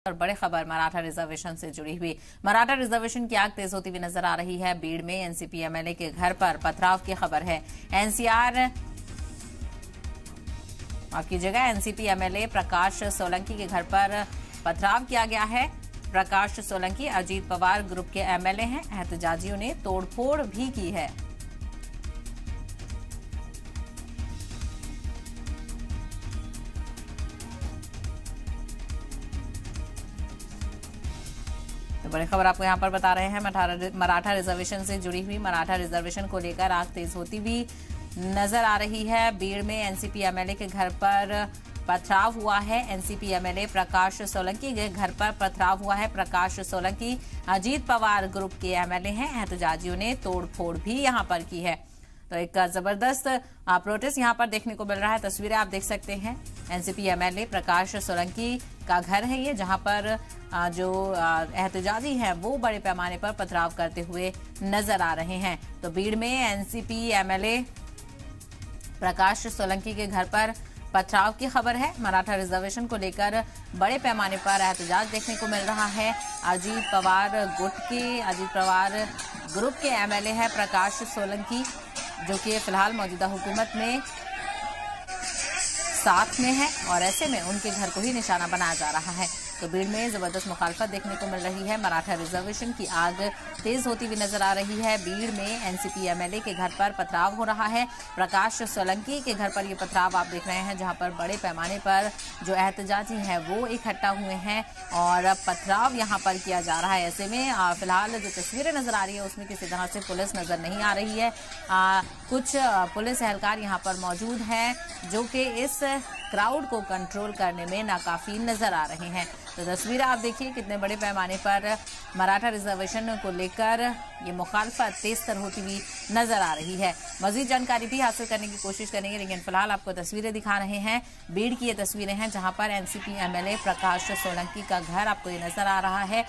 और बड़ी खबर मराठा रिजर्वेशन से जुड़ी हुई। मराठा रिजर्वेशन की आग तेज होती हुई नजर आ रही है। बीड़ में एनसीपी एमएलए के घर पर पथराव की खबर है। माफ कीजिएगा, एनसीपी एमएलए प्रकाश सोलंकी के घर पर पथराव किया गया है। प्रकाश सोलंकी अजीत पवार ग्रुप के एमएलए हैं। एहतजाजियों ने तोड़फोड़ भी की है। तो बड़ी खबर आपको यहां पर बता रहे हैं। मराठा रिजर्वेशन से जुड़ी हुई मराठा रिजर्वेशन को लेकर आग तेज होती हुई नजर आ रही है। बीड़ में एनसीपी एमएलए के घर पर पथराव हुआ है। एनसीपी एमएलए प्रकाश सोलंकी के घर पर पथराव हुआ है। प्रकाश सोलंकी अजीत पवार ग्रुप के एमएलए हैं। एहतजाजियों ने तोड़फोड़ भी यहां पर की है। तो एक जबरदस्त प्रोटेस्ट यहां पर देखने को मिल रहा है। तस्वीरें आप देख सकते हैं। एनसीपी एमएलए प्रकाश सोलंकी का घर है ये, जहां पर जो एहतजाजी हैं वो बड़े पैमाने पर पथराव करते हुए नजर आ रहे हैं। तो बीड़ में एनसीपी एमएलए प्रकाश सोलंकी के घर पर पथराव की खबर है। मराठा रिजर्वेशन को लेकर बड़े पैमाने पर एहतजाज देखने को मिल रहा है। अजीत पवार ग्रुप के एमएलए है प्रकाश सोलंकी, जो कि फिलहाल मौजूदा हुकूमत में साथ में है और ऐसे में उनके घर को ही निशाना बनाया जा रहा है। तो भीड़ में जबरदस्त मुखालफत देखने को मिल रही है। मराठा रिजर्वेशन की आग तेज होती हुई नजर आ रही है। भीड़ में एनसीपी एमएलए के घर पर पथराव हो रहा है। प्रकाश सोलंकी के घर पर यह पथराव आप देख रहे हैं, जहां पर बड़े पैमाने पर जो एहतजाजी हैं वो इकट्ठा हुए हैं और पथराव यहां पर किया जा रहा है। ऐसे में फिलहाल जो तस्वीरें नजर आ रही है उसमें किसी तरह से पुलिस नजर नहीं आ रही है। कुछ पुलिस एहलकार यहां पर मौजूद हैं जो कि इस क्राउड को कंट्रोल करने में नाकाफी नजर आ रहे हैं। तो तस्वीरें आप देखिए कितने बड़े पैमाने पर मराठा रिजर्वेशन को लेकर ये मुखालफत तेज तर होती हुई नजर आ रही है। मजीद जानकारी भी हासिल करने की कोशिश करेंगे, लेकिन फिलहाल आपको तस्वीरें दिखा रहे हैं। बीड़ की ये तस्वीरें हैं जहां पर एनसीपी एमएलए प्रकाश सोलंकी का घर आपको ये नजर आ रहा है।